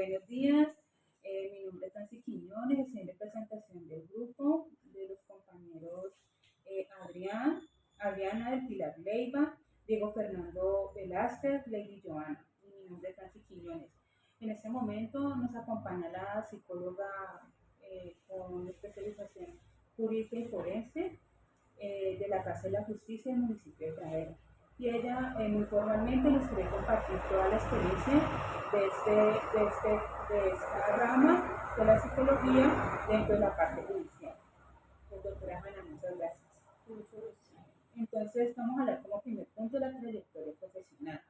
Buenos días, mi nombre es Nancy Quiñones, estoy en representación del grupo, de los compañeros Adriana del Pilar Leiva, Diego Fernando Velázquez, Lady Joana, y mi nombre es Nancy Quiñones. En este momento nos acompaña la psicóloga con especialización jurídica y forense de la Casa de la Justicia del municipio de Pradera. Y ella muy formalmente nos quiere compartir toda la experiencia de esta rama de la psicología dentro de la parte judicial. Pues, doctora Ana, muchas gracias. Entonces, vamos a hablar como primer punto de la trayectoria profesional.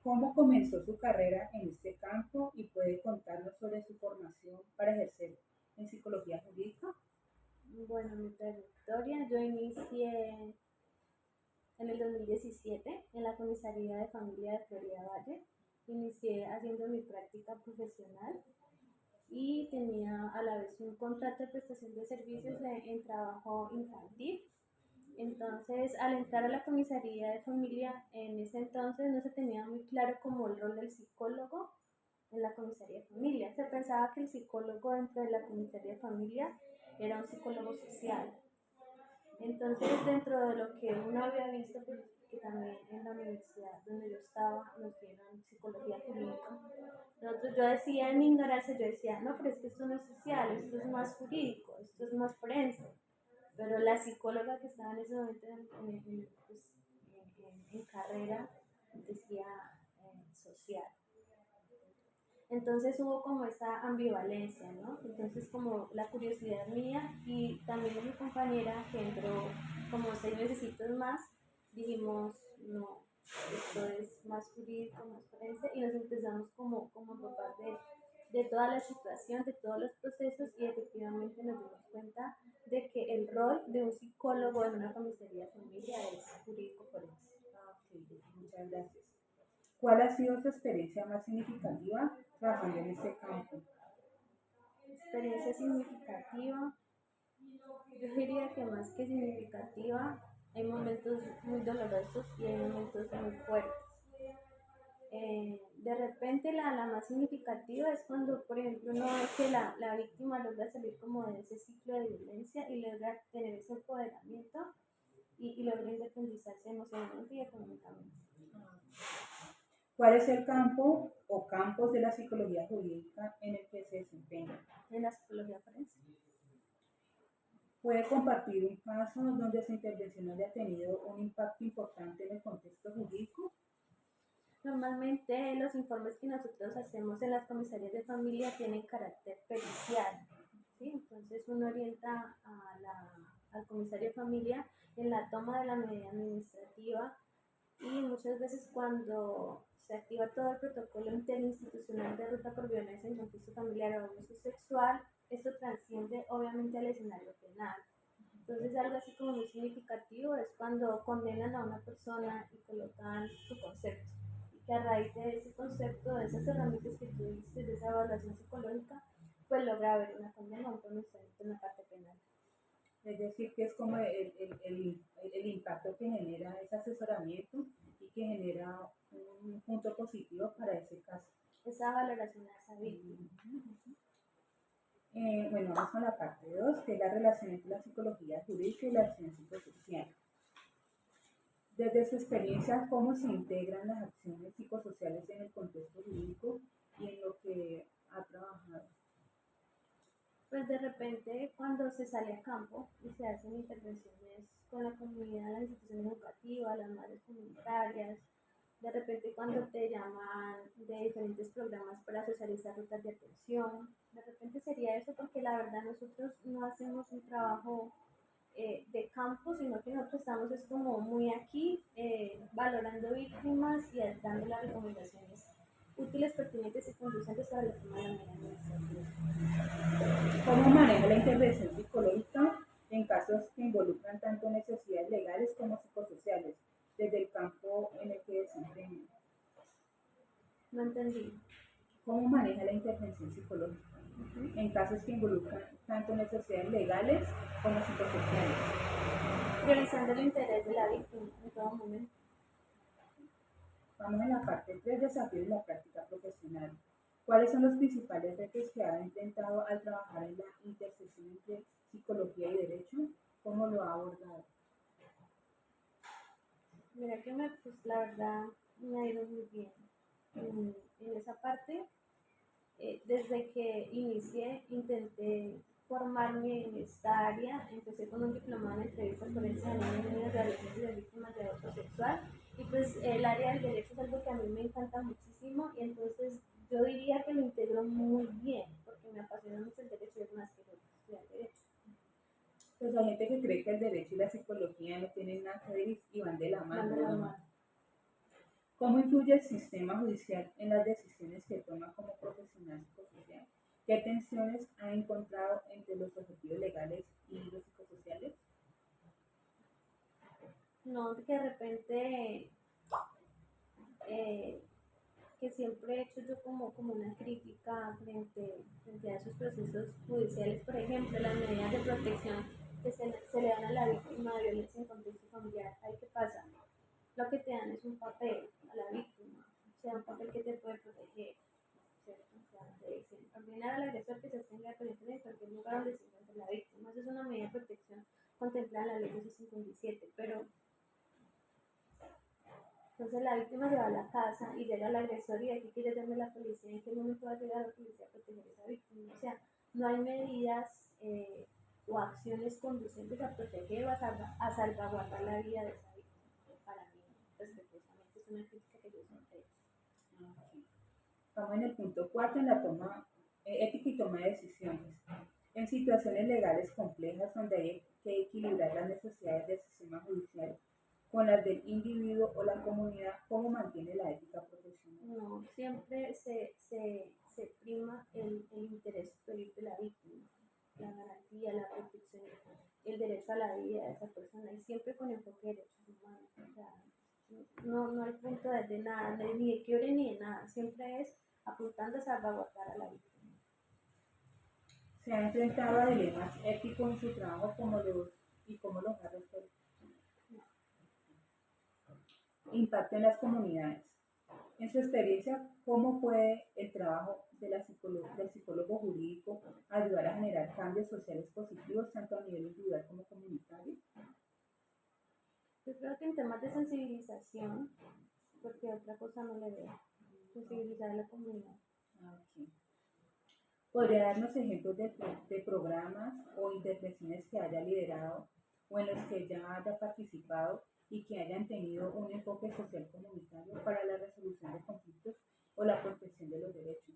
¿Cómo comenzó su carrera en este campo y puede contarnos sobre su formación para ejercer en psicología jurídica? Bueno, mi trayectoria, yo inicié en el 2017 en la Comisaría de Familia de Florida Valle. Inicié haciendo mi práctica profesional y tenía a la vez un contrato de prestación de servicios en trabajo infantil. Entonces, al entrar a la Comisaría de Familia, en ese entonces no se tenía muy claro como el rol del psicólogo en la Comisaría de Familia. Se pensaba que el psicólogo dentro de la Comisaría de Familia era un psicólogo social. Entonces, dentro de lo que uno había visto, pues, que también en la universidad donde yo estaba nos dieron psicología jurídica, yo decía en mi ignorancia, yo decía, no, pero es que esto no es social, esto es más jurídico, esto es más forense. Pero la psicóloga que estaba en ese momento en carrera decía social. Entonces hubo como esta ambivalencia, ¿no? Entonces como la curiosidad mía y también de mi compañera que entró como 6 meses más, dijimos, no, esto es más jurídico, más forense, y nos empezamos como a empapar de toda la situación, de todos los procesos, y efectivamente nos dimos cuenta de que el rol de un psicólogo en una comisaría de familia es jurídico forense. Okay, muchas gracias. ¿Cuál ha sido su experiencia más significativa trabajando en este campo? Experiencia significativa, yo diría que más que significativa, hay momentos muy dolorosos y hay momentos muy fuertes. De repente la más significativa es cuando, por ejemplo, uno ve que la víctima logra salir como de ese ciclo de violencia y logra tener ese empoderamiento y logra independizarse emocionalmente y económicamente. ¿Cuál es el campo o campos de la psicología jurídica en el que se desempeña? En la psicología forense. ¿Puede compartir un caso donde su intervención haya tenido un impacto importante en el contexto jurídico? Normalmente los informes que nosotros hacemos en las comisarías de familia tienen carácter pericial, ¿sí? Entonces uno orienta al comisario de familia en la toma de la medida administrativa y muchas veces cuando se activa todo el protocolo interinstitucional de ruta por violencia en contexto familiar o abuso sexual, esto trasciende obviamente al escenario penal. Entonces algo así como muy significativo es cuando condenan a una persona y colocan su concepto. Y que a raíz de ese concepto, de esas herramientas que tú diste, de esa evaluación psicológica, pues logra haber una condena, un pronunciamiento en la parte penal. Es decir, que es como el impacto que genera ese asesoramiento y que genera un punto positivo para ese caso. Esa valoración a esa víctima. Bueno, vamos con la parte 2, que es la relación entre la psicología jurídica y la acción psicosocial. Desde su experiencia, ¿cómo se integran las acciones psicosociales en el contexto jurídico y en lo que ha trabajado? Pues de repente cuando se sale a campo y se hacen intervenciones con la comunidad, la institución educativa, las madres comunitarias, de repente cuando te llaman de diferentes programas para socializar rutas de atención, de repente sería eso porque la verdad nosotros no hacemos un trabajo de campo, sino que nosotros estamos es como muy aquí valorando víctimas y dando las recomendaciones útiles, pertinentes y conducentes para la toma de la medida administrativa. ¿Cómo maneja la intervención psicológica en casos que involucran tanto necesidades legales como psicosociales, desde el campo en el que desempeña? No entendí. ¿Cómo maneja la intervención psicológica en casos que involucran tanto necesidades legales como psicosociales? Priorizando el interés de la víctima en todo momento. Vamos a la parte 3, desafíos de la práctica profesional. ¿Cuáles son los principales retos que ha intentado al trabajar en la intersección entre psicología y derecho? ¿Cómo lo ha abordado? Mira que pues la verdad me ha ido muy bien en esa parte. Desde que inicié, intenté formarme en esta área. Empecé con un diplomado en entrevistas forenses en niños de adolescentes de víctimas de abuso sexual. Y pues el área del derecho es algo que a mí me encanta muchísimo. Y entonces yo diría que lo integro muy bien, porque me apasiona mucho el derecho y es más que yo estudiar derecho. Pues hay gente que cree que el derecho y la psicología no tienen nada que ver y van de la Más de la mano. mano. ¿Cómo influye el sistema judicial en las decisiones que toma como profesional psicosocial? ¿Qué tensiones ha encontrado entre los objetivos legales y los psicosociales? No, que de repente eh, que siempre he hecho yo como una crítica frente a esos procesos judiciales, por ejemplo, las medidas de protección que se le dan a la víctima de violencia en contexto familiar. ¿Ahí qué pasa? Lo que te dan es un papel a la víctima, o sea, un papel que te puede proteger, ¿cierto? O sea, te dicen, ordenar al agresor que se abstenga de penetrar en cualquier lugar donde se encuentre la víctima. Esa es una medida de protección contemplada en la ley 257, pero entonces la víctima se va a la casa y llega el agresor y aquí quiere llamarme a la policía. ¿En qué momento va a llegar la policía a proteger a esa víctima? O sea, no hay medidas o acciones conducentes a proteger o a salvaguardar la vida de esa víctima. Para mí, respetuosamente, es una crítica que yo siempre he hecho. Okay. Estamos en el punto 4, en la toma ética y toma de decisiones. En situaciones legales complejas donde hay que equilibrar las necesidades del sistema judicial con las del individuo o la comunidad, ¿cómo mantiene la ética profesional? No, siempre se prima el interés superior de la víctima, la garantía, la protección, el derecho a la vida de esa persona y siempre con enfoque de derechos humanos. O sea, no hay punto de nada, ni de quiebre ni de nada, siempre es apuntando a salvaguardar a la víctima. Se ha enfrentado a dilemas éticos en su trabajo y cómo los ha resuelto. Impacto en las comunidades. En su experiencia, ¿cómo puede el trabajo del psicólogo jurídico ayudar a generar cambios sociales positivos tanto a nivel individual como comunitario? Yo creo que en temas de sensibilización, porque otra cosa no le veo, sensibilizar a la comunidad. Okay. ¿Podría darnos ejemplos de programas o intervenciones que haya liderado o en los que ya haya participado y que hayan tenido un enfoque social comunitario para la resolución de conflictos o la protección de los derechos?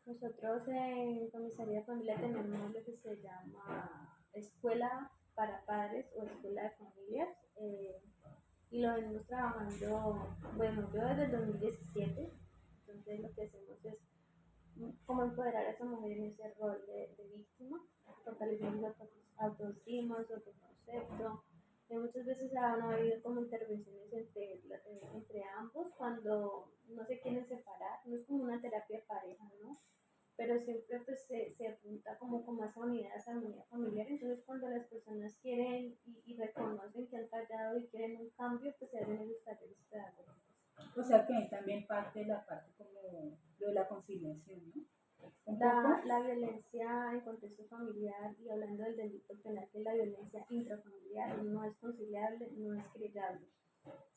Nosotros en Comisaría de Familia tenemos lo que se llama Escuela para Padres o Escuela de Familias y lo venimos trabajando, bueno, yo desde el 2017, entonces lo que hacemos es cómo empoderar a esa mujer en ese rol de víctima, fortaleciendo autoestima, su autoconcepto. Muchas veces han habido como intervenciones entre ambos cuando no se quieren separar, no es como una terapia de pareja, ¿no? Pero siempre pues se apunta como a esa unidad, esa armonía familiar. Entonces cuando las personas quieren y reconocen que han fallado y quieren un cambio, pues se hacen esos talleres pedagógicos. O sea que ahí también parte de la parte como lo de la conciliación, ¿no? Un poco. La violencia en contexto familiar y hablando del delito penal, que la violencia intrafamiliar no es conciliable, no es querellable,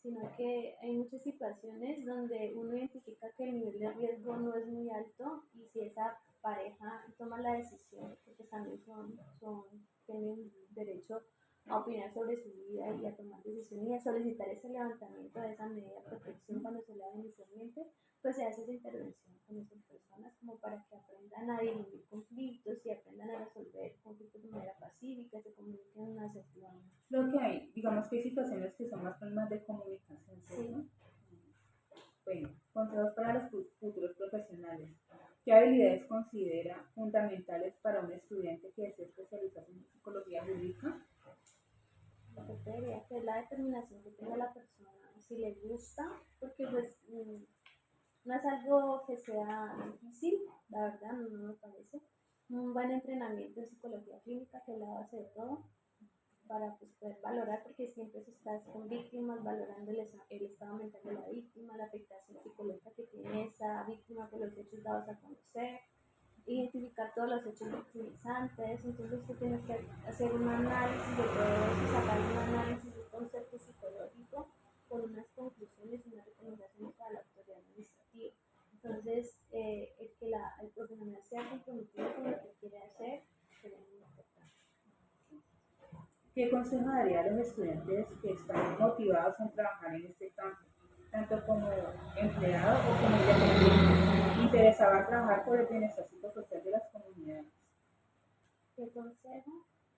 sino que hay muchas situaciones donde uno identifica que el nivel de riesgo no es muy alto y si esa pareja toma la decisión, porque también tienen derecho a opinar sobre su vida y a tomar decisiones y a solicitar ese levantamiento de esa medida de protección cuando se le da inicialmente, pues se hace esa intervención con esas personas como para que aprendan a dirimir conflictos y aprendan a resolver conflictos de manera pacífica, se comuniquen asertivamente. Lo que hay, digamos que hay situaciones que son más problemas de comunicación, ¿cierto? Sí. Bueno, consejos para los futuros profesionales. ¿Qué habilidades considera fundamentales para un estudiante que desea especializarse en psicología jurídica? Lo que te diría que es la determinación que tenga la persona, si le gusta, porque pues no es algo que sea difícil, la verdad, no me parece. Un buen entrenamiento en psicología clínica, que es la base de todo. para pues, poder valorar, porque siempre se está con víctimas, valorando el estado mental de la víctima, la afectación psicológica que tiene esa víctima por los hechos dados a conocer, identificar todos los hechos victimizantes. Entonces tú tienes que hacer un análisis de todo eso, sacar un análisis de un concepto psicológico con unas conclusiones y unas recomendaciones para la autoridad administrativa. Entonces, el profesional sea comprometido con lo que quiere hacer, es muy importante. ¿Qué consejo daría a los estudiantes que están motivados en trabajar en este campo, tanto como empleado o como independiente, interesado en trabajar por el bienestar psicosocial de las comunidades? ¿Qué consejo?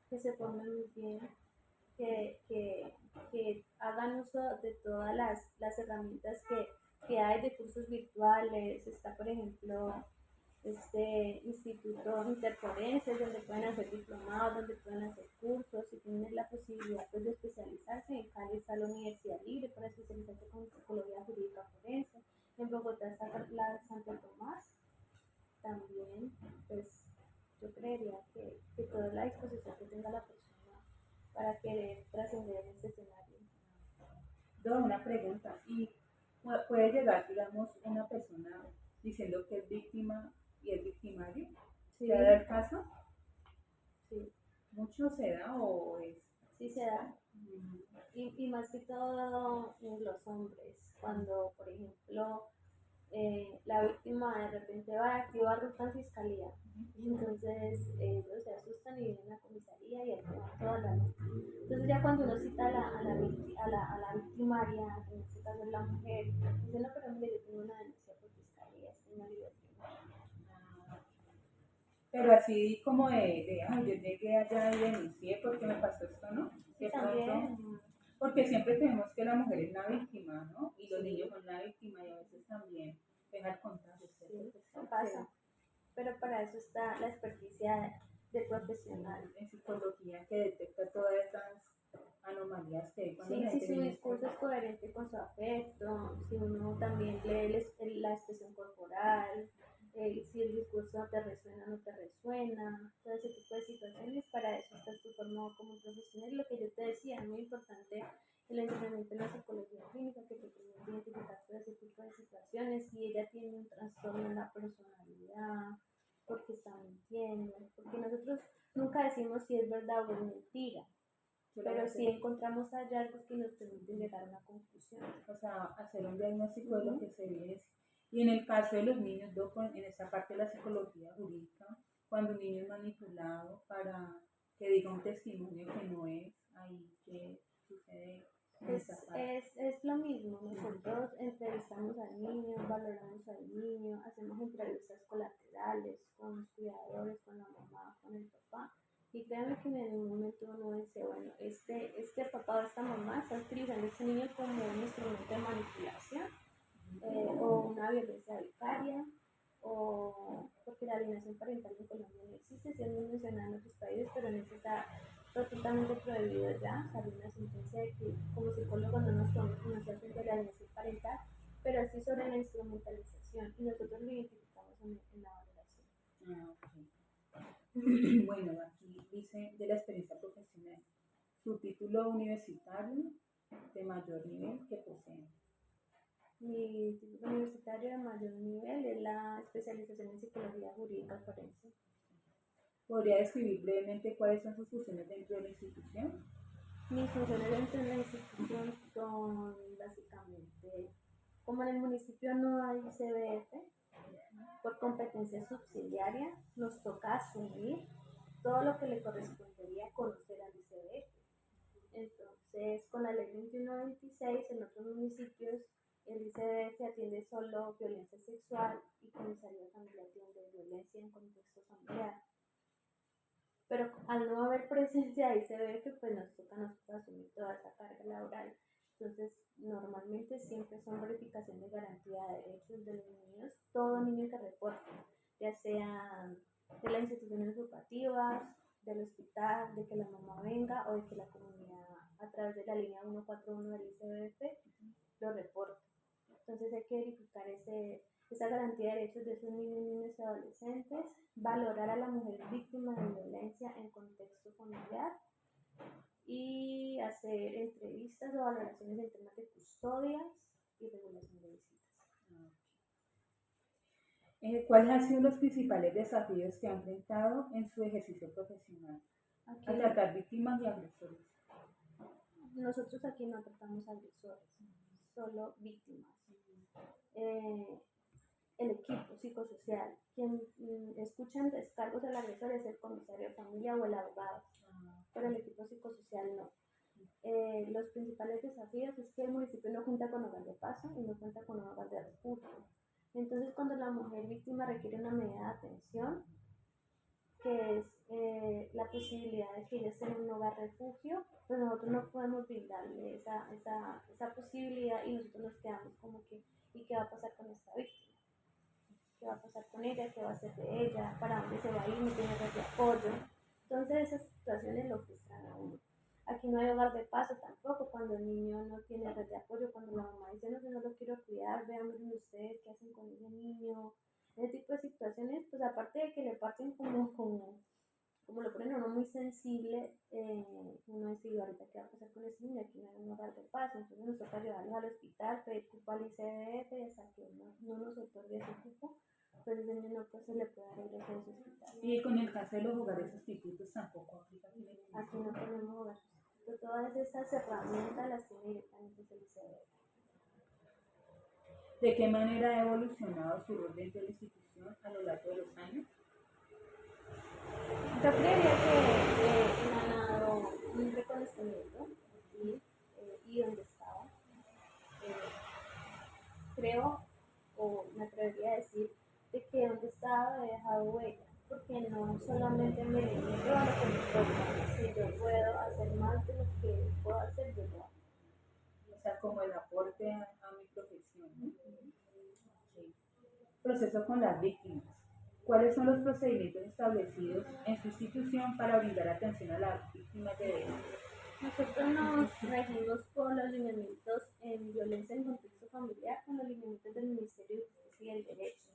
Que se pongan muy bien, que hagan uso de todas las herramientas que hay de cursos virtuales. Está, por ejemplo, este instituto interforenses, donde pueden hacer diplomados, donde pueden hacer cursos, y tienen la posibilidad pues, de especializarse. En Cali está la Universidad Libre para especializarse con psicología jurídica forense. En Bogotá está la Santo Tomás. También, pues, yo creería que toda la disposición que tenga la persona para querer trascender en este escenario. Una pregunta, ¿y puede llegar, digamos, una persona diciendo que es víctima y es victimario? Sí, ¿Se da el caso? sí, ¿Mucho se da o es? sí se da. Y más que todo en los hombres, cuando, por ejemplo, la víctima de repente va a activar ruta en fiscalía. Y entonces ellos se asustan y vienen a la comisaría y activan toda la ruta. Entonces ya cuando uno cita a la victimaria, que en este caso es la mujer, dice, no, pero mire, yo tengo una denuncia por fiscalía, es que no libertad. Pero así como ay, yo llegué allá y denuncié porque me pasó esto, ¿no? Sí, De también. pronto, porque siempre creemos que la mujer es la víctima, ¿no? Y los niños son la víctima y a veces también deja el contagio. Sí, pasa. Pero para eso está la experticia de profesional. En psicología que detecta todas esas anomalías que hay cuando Sí, la si gente su viene discurso es coherente con su afecto, si uno también lee la expresión corporal, si el discurso te resuena o no te resuena, todo ese tipo de situaciones, para eso estás tú formado como un profesional. Y lo que yo te decía, es muy importante el entrenamiento en la psicología clínica, que te permite identificar todo ese tipo de situaciones, si ella tiene un trastorno en la personalidad, porque está mintiendo, porque nosotros nunca decimos si es verdad o es mentira, pero sí encontramos hallazgos que nos permiten llegar a una conclusión. O sea, hacer un diagnóstico de lo que se evidencia. Y en el caso de los niños, en esta parte de la psicología jurídica, cuando un niño es manipulado para que diga un testimonio que no es, ahí que sucede en esa parte. Es lo mismo, nosotros entrevistamos al niño, valoramos al niño, hacemos entrevistas colaterales con los cuidadores, con la mamá, con el papá. Y créanme que en algún momento uno dice, bueno, este papá o esta mamá está utilizando a este niño como un instrumento de manipulación, o una violencia vicaria, o porque la alienación parental en Colombia no existe, si es muy mencionada en otros países, pero en este está totalmente prohibido ya. Salió una sentencia de que como psicólogos no nos podemos conocer frente a la alienación parental, pero sí sobre la instrumentalización, y nosotros lo identificamos en la valoración. Bueno, aquí dice de la experiencia profesional, su título universitario de mayor nivel que posee. Mi título universitario de mayor nivel es la especialización en psicología jurídica forense. ¿Podría describir brevemente cuáles son sus funciones dentro de la institución? Mis funciones dentro de la institución son básicamente, como en el municipio no hay CBF, por competencia subsidiaria nos toca asumir todo lo que le correspondería conocer al ICBF. Entonces, con la ley 2126, en otros municipios, el ICBF atiende solo violencia sexual y comisaría familiar atiende violencia en contexto familiar. Pero al no haber presencia de ICBF, pues nos toca a nosotros asumir toda esa carga laboral. Entonces, normalmente siempre son verificación de garantía de derechos de los niños, todo niño que reporte, ya sea de las instituciones educativas, del hospital, de que la mamá venga o de que la comunidad a través de la línea 141 del ICBF lo reporte. Entonces hay que verificar esa garantía de derechos de esos niños, niñas y adolescentes, valorar a la mujer víctima de violencia en contexto familiar y hacer entrevistas o valoraciones en temas de custodias y regulación de visitas. ¿Cuáles han sido los principales desafíos que han enfrentado en su ejercicio profesional Aquí al tratar víctimas y agresores? nosotros aquí no tratamos agresores, solo víctimas. El equipo psicosocial, quien escucha en descargos del agresor es el comisario de familia o el abogado, pero el equipo psicosocial no. Los principales desafíos es que el municipio no cuenta con hogar de paso y no cuenta con un hogar de refugio. Entonces, cuando la mujer víctima requiere una medida de atención, que es la posibilidad de que ella esté en un hogar refugio, pues nosotros no podemos brindarle esa posibilidad y nosotros nos quedamos como que, ¿y qué va a pasar con esta víctima? ¿Qué va a pasar con ella? ¿Qué va a hacer de ella? ¿Para dónde se va a ir? ¿No tiene red de apoyo? Entonces esas situaciones lo frustran a uno. Aquí no hay hogar de paso tampoco, cuando el niño no tiene red de apoyo, cuando la mamá dice, no, yo no lo quiero cuidar, vean ustedes qué hacen con ese niño. Ese tipo de situaciones, pues aparte de que le parten como lo ponen a uno muy sensible, uno decide ahorita qué va a pasar con ese niño, aquí no hay un hogar de paso, entonces nos toca llevarlo al hospital, pedir cupo al ICBF, y hasta que no nos otorgue ese cupo, pues ese niño no pues, se le puede dar ingreso a ese hospital. Y con el caso de los hogares sustitutos tampoco aplica. Aquí no tenemos hogar sustituto, todas esas herramientas las tiene directamente el ICBF. ¿De qué manera ha evolucionado su rol dentro de la institución a lo largo de los años? Yo creería que he ganado un reconocimiento y donde estaba. Creo, o me atrevería a decir, de que donde estaba he dejado huella, porque no solamente me limito a lo que me toca, si yo puedo hacer más de lo que puedo hacer, yo lo hago. O sea, como el aporte a mi profesión, ¿no? Sí. Proceso con las víctimas. ¿Cuáles son los procedimientos establecidos en su institución para brindar atención a las víctimas de delitos? Nosotros nos regimos por los lineamientos en violencia en contexto familiar con los lineamientos del Ministerio de Justicia y el Derecho.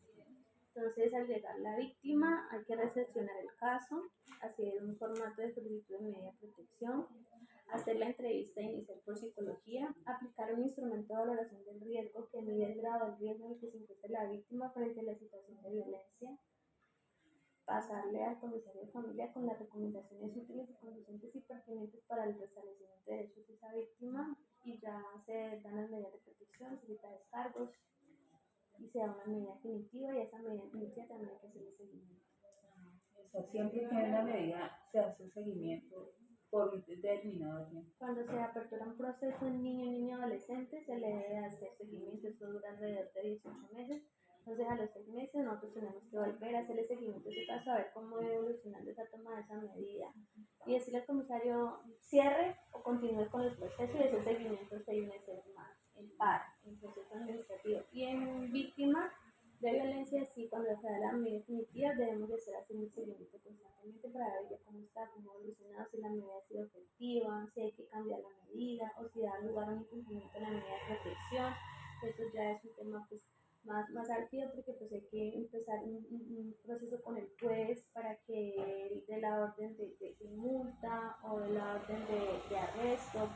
Entonces, al llegar la víctima, hay que recepcionar el caso, hacer un formato de solicitud de medida de protección, hacer la entrevista inicial por psicología, aplicar un instrumento de valoración del riesgo que mide el grado del riesgo en el que se encuentra la víctima frente a la situación de violencia, pasarle al comisario de familia con las recomendaciones útiles y conducentes y pertinentes para el restablecimiento de derechos de esa víctima y ya se dan las medidas de protección, se quita descargos y se da una medida definitiva y a esa medida definitiva también hay que hacerle seguimiento. O sea, siempre que hay una medida se hace un seguimiento por un determinado tiempo. Cuando se apertura un proceso en niño adolescente se le debe hacer seguimiento, esto dura alrededor de 18 meses. Entonces a los 6 meses nosotros tenemos que volver a hacerle seguimiento a ese caso, a ver cómo va evolucionando esa toma de esa medida y decirle al comisario cierre o continúe con el proceso y hacer seguimiento 6 meses más en par, en proceso administrativo. Y en víctima de violencia, sí, cuando se da la medida definitiva debemos de estar haciendo el seguimiento constantemente para ver ya cómo está, cómo ha evolucionado, si la medida ha sido efectiva, si hay que cambiar la medida o si da lugar a un incumplimiento de la medida de protección. Eso ya es un tema pues más álgido porque pues hay que empezar un proceso con el juez para que de la orden de multa o de la orden de arresto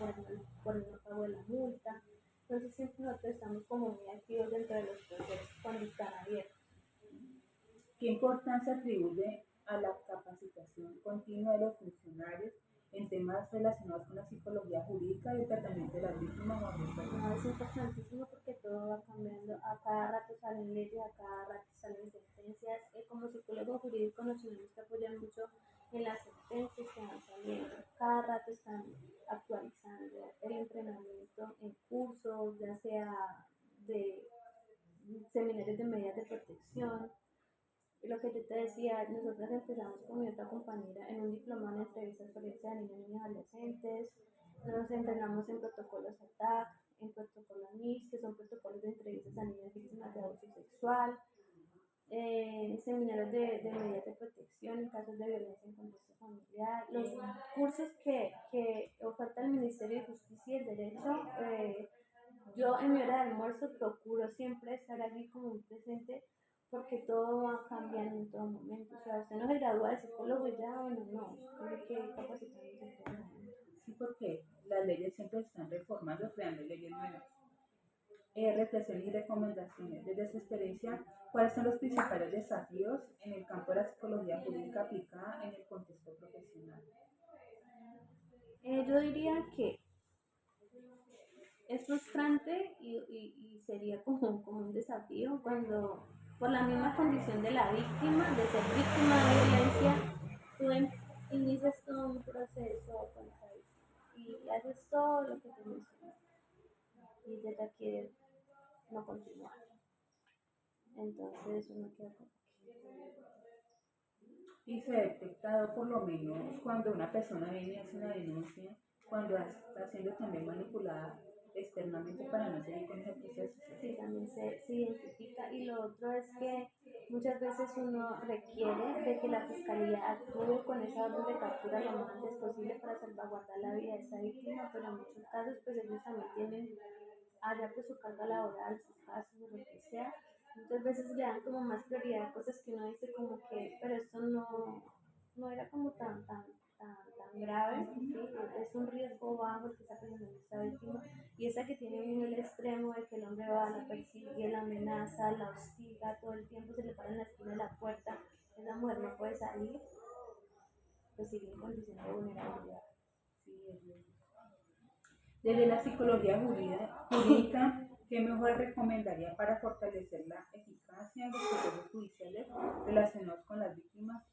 por el no pago de la multa. Entonces siempre nosotros estamos como muy activos dentro de los procesos cuando están abiertos. ¿Qué importancia atribuye a la capacitación continua de los funcionarios en temas relacionados con la psicología jurídica y el tratamiento de las víctimas o agresores? No, es importantísimo porque todo va cambiando, a cada rato salen leyes, a cada rato salen sentencias. Como psicólogo jurídico nos tenemos que apoyar mucho en las sentencias que van saliendo. Cada rato están actualizando el entrenamiento en cursos, ya sea de seminarios de medidas de protección. Y lo que yo te decía, nosotros empezamos con mi otra compañera en un diplomado en entrevistas forenses a niños y niñas adolescentes. Nos entrenamos en protocolos ATAC, en protocolos NIS, que son protocolos de entrevistas a niñas víctimas de abuso sexual, seminarios de medidas de protección en casos de violencia en contexto familiar, los cursos que oferta el Ministerio de Justicia y el Derecho. Yo en mi hora de almuerzo procuro siempre estar allí como muy presente porque todo va cambiando en todo momento. O sea, usted no se gradúa de psicólogo y ya, bueno, no, tiene que capacitarse en todo momento. Sí, porque las leyes siempre están reformando, creando leyes nuevas. Reflexiones y recomendaciones. Desde su experiencia, ¿cuáles son los principales desafíos en el campo de la psicología jurídica aplicada en el contexto profesional? Yo diría que es frustrante y sería como un desafío cuando, por la misma condición de la víctima, de ser víctima de violencia, tú inicias todo un proceso con esa víctima y haces todo lo que te mencioné y te requiere no continuar. Entonces uno queda como Y se ha detectado por lo menos cuando una persona viene y hace una denuncia, cuando está siendo también manipulada externamente para no seguir con ese proceso. sí, también se identifica. Y lo otro es que muchas veces uno requiere de que la fiscalía actúe con esa orden de captura lo más antes posible para salvaguardar la vida de esa víctima, pero en muchos casos pues ellos también tienen allá pues su carga laboral, sus casos o lo que sea. Muchas veces le dan como más prioridad a cosas que uno dice como que, pero esto no era como tan grave, ¿sí? Es un riesgo bajo el que está presentando esta víctima y esa que tiene un nivel extremo de que el hombre va, la persigue, la amenaza, la hostiga, todo el tiempo se le para en la esquina de la puerta, esa mujer no puede salir, pues sigue en condición de vulnerabilidad. Sí, desde la psicología jurídica, ¿qué mejor recomendaría para fortalecer la eficacia de los procesos judiciales relacionados con las víctimas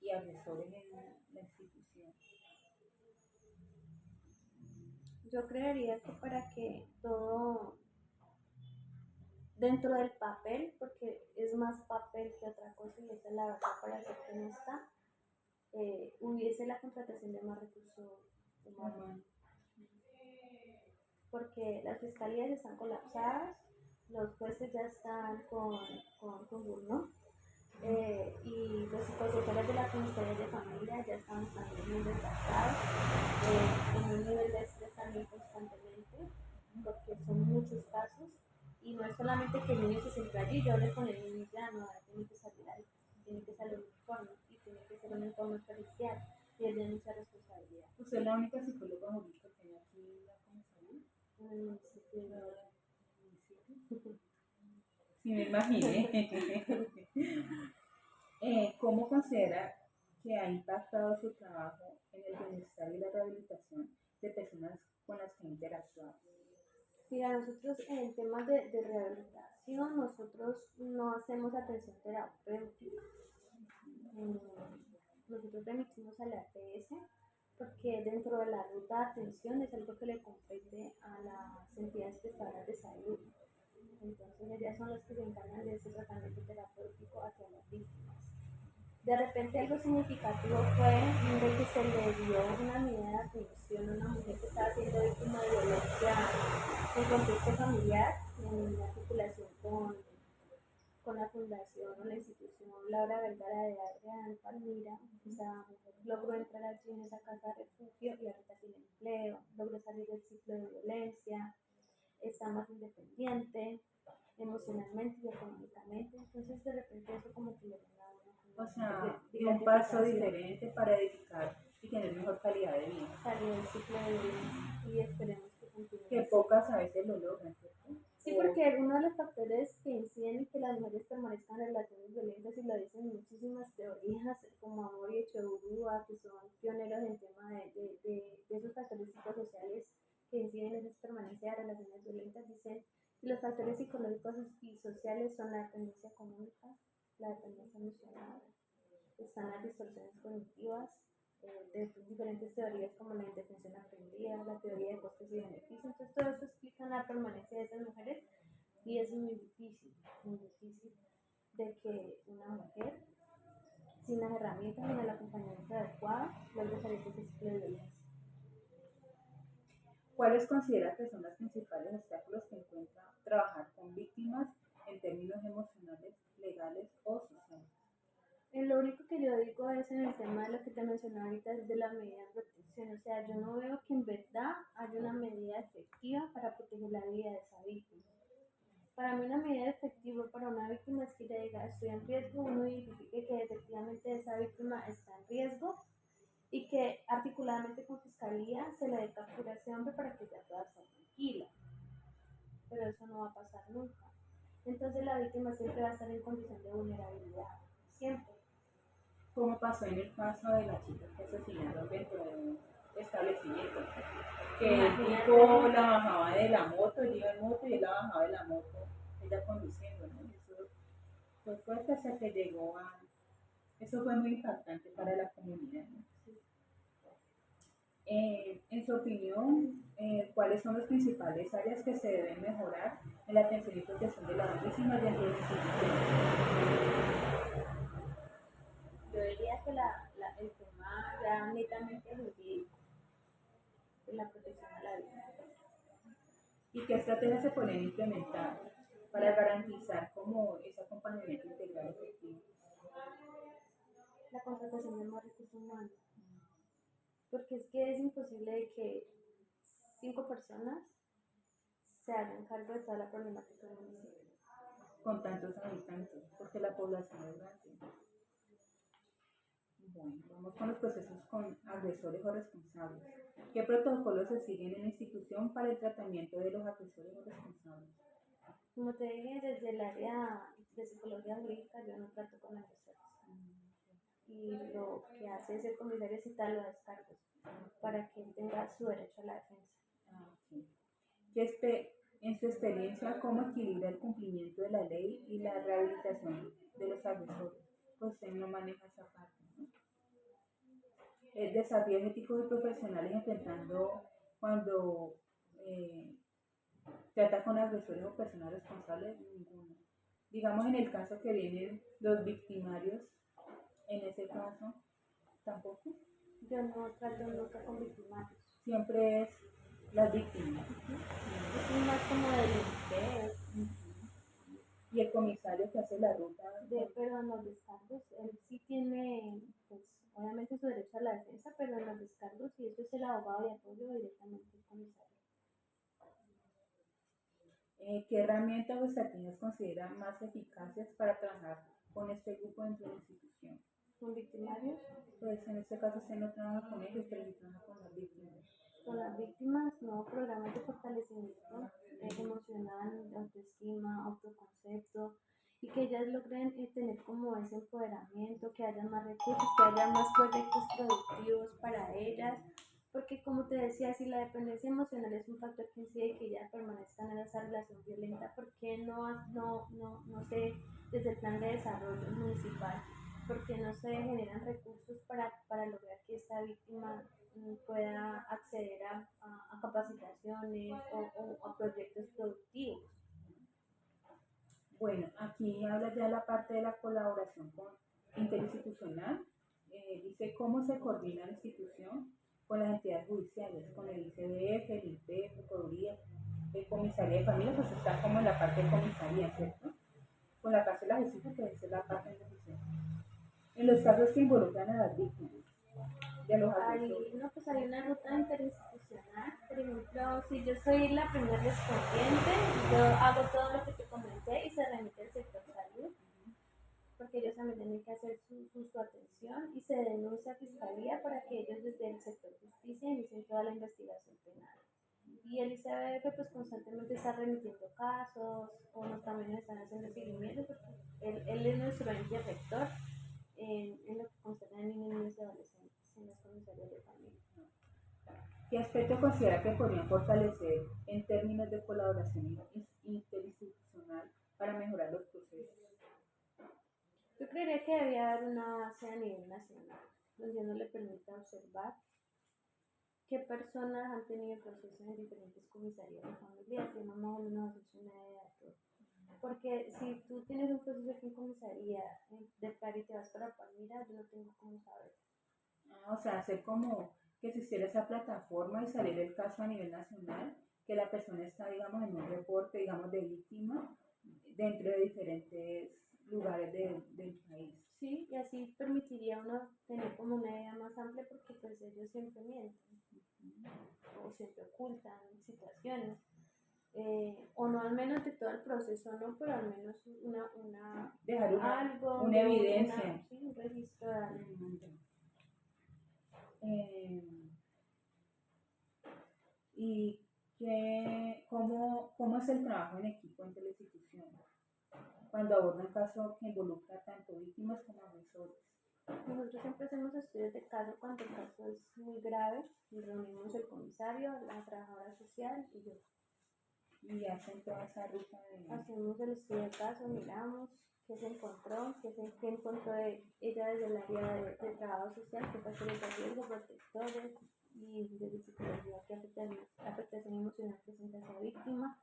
y agresores en la institución? Yo creería que para que todo dentro del papel, porque es más papel que otra cosa y esa es la verdad para ser honesta, hubiese la contratación de más recursos humanos, porque las fiscalías están colapsadas, los jueces ya están con burno, y los psicosociales de la Consejería de Familia ya están también muy desgastados, en un nivel de estrés también constantemente, porque son muchos casos, y no es solamente que el niño se sienta allí, yo hablé con el niño y ya no, ahora tiene que salir ahí, tiene que salir un informe, y tiene que ser un informe pericial, y él tiene mucha responsabilidad. ¿Usted es la única psicóloga jurídica que hay aquí en la comisaría? En el municipio de Sí, me imaginé. ¿Cómo considera que ha impactado su trabajo en el bienestar y la rehabilitación de personas con las que ha interactuado? Mira, nosotros en temas de rehabilitación, nosotros no hacemos atención terapéutica. Mm, Nosotros remitimos a la APS porque dentro de la ruta de atención es algo que le compete a las entidades prestadoras de salud. Entonces ellas son las que se encargan de ese tratamiento terapéutico hacia las víctimas. De repente algo significativo fue de que se le dio una medida de atención a una mujer que estaba siendo víctima de violencia en contexto familiar, en articulación con la fundación o la institución Laura Vergara de Adrián Palmira. Esa mujer logró entrar allí en esa casa de refugio y ahorita tiene empleo, logró salir del ciclo de violencia, está más independiente emocionalmente y económicamente. Entonces de repente eso como que le da O una sea, dio un paso gratificación. diferente para edificar y tener mejor calidad de vida. Salió del ciclo de violencia y esperemos que continúe Que así. pocas a veces lo logran, ¿cierto? Sí, porque uno de los factores que inciden en que las mujeres permanezcan en relaciones violentas, y lo dicen muchísimas teorías como Amor y Echeverría, que son pioneros en tema de esos factores psicosociales que inciden en esa permanencia de relaciones violentas, dicen que los factores psicológicos y sociales son la dependencia económica, la dependencia emocional, están las distorsiones cognitivas, de diferentes teorías como la indefensión aprendida, la teoría de costos y beneficios. Entonces todo eso explica la permanencia de esas mujeres y es muy difícil de que una mujer sin las herramientas ni el acompañamiento adecuado logre salir de ese ciclo de violencia. ¿Cuáles considera que son los principales obstáculos que encuentra trabajar con víctimas en términos emocionales, legales o sociales? Lo único que yo digo es en el tema de lo que te mencionaba ahorita, es de la medida de protección. O sea, yo no veo que en verdad haya una medida efectiva para proteger la vida de esa víctima. Para mí una medida efectiva para una víctima es que ella diga estoy en riesgo, uno identifique que efectivamente esa víctima está en riesgo y que articuladamente con Fiscalía se le dé captura a ese hombre para que ella pueda estar tranquila. Pero eso no va a pasar nunca. Entonces la víctima siempre va a estar en condición de vulnerabilidad, siempre. Como pasó en el caso de la chica que asesinaron dentro de un establecimiento, que el tipo la bajaba de la moto, él iba en moto y él la bajaba de la moto, ella conduciendo, ¿no? Eso fue fuerte hasta que llegó a... Eso fue muy impactante para la comunidad, ¿no? En su opinión, ¿cuáles son las principales áreas que se deben mejorar en la atención y protección de las víctimas dentro de las instituciones? Yo diría que el tema ya netamente jurídico de la protección a la vida. ¿Y qué estrategias se pueden implementar para garantizar como ese acompañamiento integral efectivo? La contratación de más recursos humanos. Porque es que es imposible de que 5 personas se hagan cargo de toda la problemática del municipio. Con tantos habitantes, porque la población es grande. Bueno, vamos con los procesos con agresores o responsables. ¿Qué protocolos se siguen en la institución para el tratamiento de los agresores o responsables? Como te dije, desde el área de psicología jurídica yo no trato con agresores. Y lo que hace es el comisario citar los descargos para que él tenga su derecho a la defensa. Okay. En su experiencia, ¿cómo equilibra el cumplimiento de la ley y la rehabilitación de los agresores? Pues usted no maneja esa parte, ¿no? Desafíos éticos y profesionales enfrentando cuando trata con agresores o personas responsables, ninguno. Digamos en el caso que vienen los victimarios, en ese caso, tampoco. Yo no trato nunca con victimarios. Siempre es las víctimas. Es más como del interés. Y el comisario que hace la ruta. Pero en los descargos, él sí tiene, pues, obviamente su derecho a la defensa, pero en los descargos, si eso es el abogado de apoyo, directamente el comisario. ¿Qué herramientas o estrategias considera más eficaces para trabajar con este grupo dentro de la institución? ¿Con victimarios? Pues en este caso usted no trabaja con ellos, pero sí trabaja con las víctimas. Con las víctimas, no, programas de fortalecimiento emocional, autoestima, autoconcepto, y que ellas logren tener como ese empoderamiento, que haya más recursos, que haya más proyectos productivos para ellas, porque como te decía, si la dependencia emocional es un factor que incide que ellas permanezcan en esa relación violenta, ¿por qué no sé, desde el plan de desarrollo municipal, por qué no se generan recursos para lograr que esta víctima pueda acceder a capacitaciones o a proyectos productivos? Bueno, aquí habla ya la parte de la colaboración interinstitucional. Dice cómo se coordina la institución con las entidades judiciales, con el ICBF, el INPE, Procuraduría, el Comisaría de Familia, pues está como en la parte de comisaría, ¿cierto? Con la cárcel de la justicia, que es la parte de justicia. En los casos que involucran a las víctimas de los agresores. No, pues hay una ruta interinstitucional. Por ejemplo, si yo soy la primer respondiente, yo hago todo lo que te comenté y se remite al sector salud, porque ellos también tienen que hacer su atención y se denuncia a fiscalía para que ellos desde el sector justicia inicien toda la investigación penal. Y el ICBF pues constantemente está remitiendo casos, o nos también están haciendo seguimiento, porque él es nuestro ente rector en lo que concerne a niños y adolescentes en los comisarios de familia. ¿Qué aspecto considera que podrían fortalecer en términos de colaboración interinstitucional para mejorar los procesos? Yo creería que debería haber una base a nivel nacional, donde uno le permita observar qué personas han tenido procesos en diferentes comisarías de familia, si no más o menos hecho una idea de todo. Porque si tú tienes un proceso aquí en comisaría de Cari y te vas para Palmira, yo no tengo cómo saber. O sea, hacer como que existiera esa plataforma y salir el caso a nivel nacional, que la persona está, digamos, en un reporte, digamos, de víctima dentro de diferentes lugares del país. Sí, y así permitiría uno tener como una idea más amplia, porque pues ellos siempre mienten o siempre ocultan situaciones. O no al menos de todo el proceso, no, pero al menos dejar algo, una evidencia. Sí, un registro de algo. ¿Y cómo es el trabajo en equipo entre la institución cuando aborda un caso que involucra tanto víctimas como agresores? Nosotros siempre hacemos estudios de caso cuando el caso es muy grave y reunimos el comisario, la trabajadora social y yo. Y hacen toda esa ruta de... Hacemos el estudio de caso, miramos qué se encontró, qué encontró ella desde el área de trabajo social, qué factores de riesgo, protectores y desde psicología, qué afectación emocional presenta esa víctima.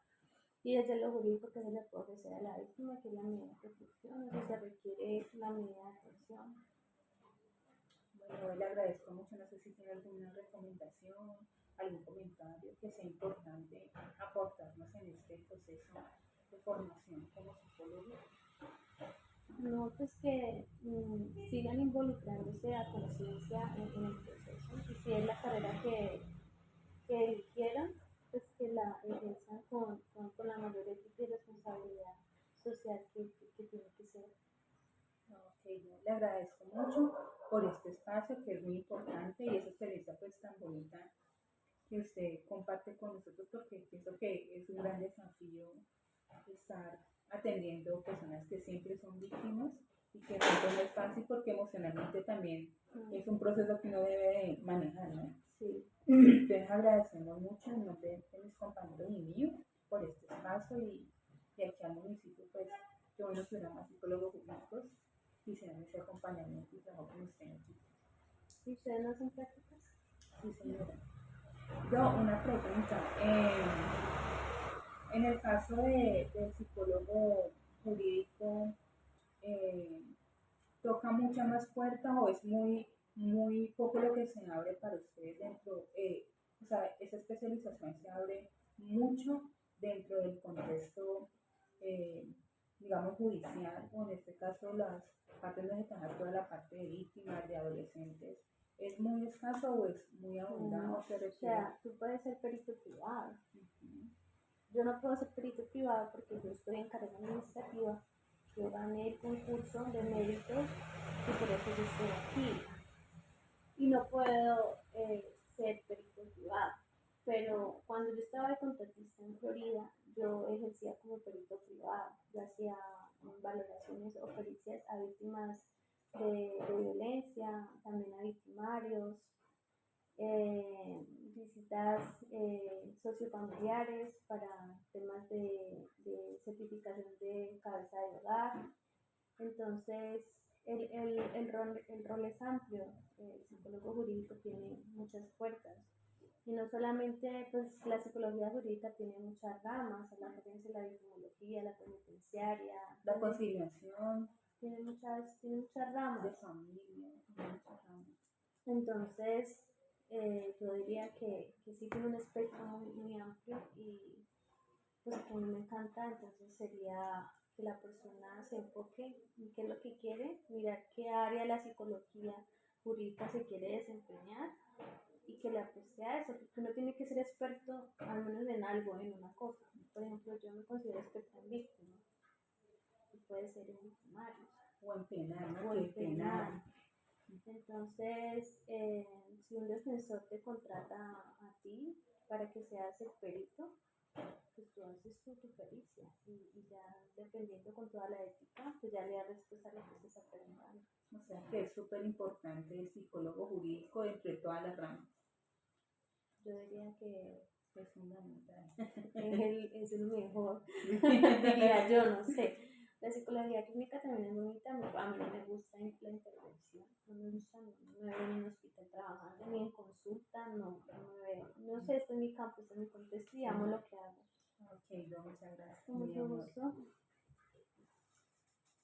Y desde lo jurídico que se le puede ofrecer a la víctima, que es la medida de protección, o si se requiere la medida de atención. Bueno, le agradezco mucho, no sé si tiene alguna recomendación, algún comentario que sea importante aportarnos en este proceso de formación como psicólogo. No, pues que sigan involucrándose a conciencia en el proceso. Y si es la carrera que eligieron, pues que la ejerzan con la mayor ética y responsabilidad social que tiene que ser. Ok, yo le agradezco mucho por este espacio que es muy importante y esa experiencia pues tan bonita que usted comparte con nosotros porque pienso que es un gran desafío estar atendiendo personas que siempre son víctimas y que no es fácil porque emocionalmente también es un proceso que uno debe manejar, ¿no? Sí. Entonces agradecemos mucho en nombre de mis compañeros y mío por este espacio y aquí al municipio pues que bueno que más psicólogos jurídicos quisieran ese acompañamiento y trabajo con usted en equipo. ¿Y ustedes no hacen prácticas? Sí, señora. Yo, una pregunta. En el caso del psicólogo jurídico, eh, ¿toca mucha más puerta o es muy poco lo que se abre para ustedes dentro? O sea, esa especialización se abre mucho dentro del contexto, eh, digamos, judicial, o en este caso las partes donde se trabaja toda la parte de víctimas, de adolescentes. ¿Es muy escaso o es muy abundante? O sea, tú puedes ser perito privado. Yo no puedo ser perito privado porque yo estoy en carrera administrativa. Yo gané el concurso de méritos y por eso yo estoy aquí. Y no puedo ser perito privado. Pero cuando yo estaba de contratista en Florida, yo ejercía como perito privado. Yo hacía valoraciones o pericias a víctimas de violencia, también a victimarios, visitas sociofamiliares para temas de certificación de cabeza de hogar. Entonces, el rol es amplio. El psicólogo jurídico tiene muchas puertas. Y no solamente, pues la psicología jurídica tiene muchas ramas, la forense, la victimología, la penitenciaria. La conciliación. Tiene muchas ramas. De familia, muchas ramas. Entonces, yo diría que sí tiene un espectro muy amplio y pues que a mí me encanta, entonces sería que la persona se enfoque en qué es lo que quiere, mirar qué área de la psicología jurídica se quiere desempeñar y que le apueste a eso, porque uno tiene que ser experto al menos en algo, en una cosa. Por ejemplo, yo me considero experta en víctimas, y puede ser en victimarios. O en penal, ¿no? O en penal. Entonces, si un defensor te contrata a ti para que seas el perito, pues tú haces tu pericia y ya dependiendo con toda la ética, pues ya le das respuesta a lo que se está preguntando. O sea que es súper importante el psicólogo jurídico entre todas las ramas. Yo diría que es fundamental. Es el mejor, diría yo, no sé. La psicología clínica también es bonita, a mí no me gusta la intervención, no me gusta, no me veo en un hospital trabajando, ni en consulta, no me veo. No sé, este es mi campo, este es mi contexto y amo lo que hago. Ok, muchas gracias. Con mucho gusto.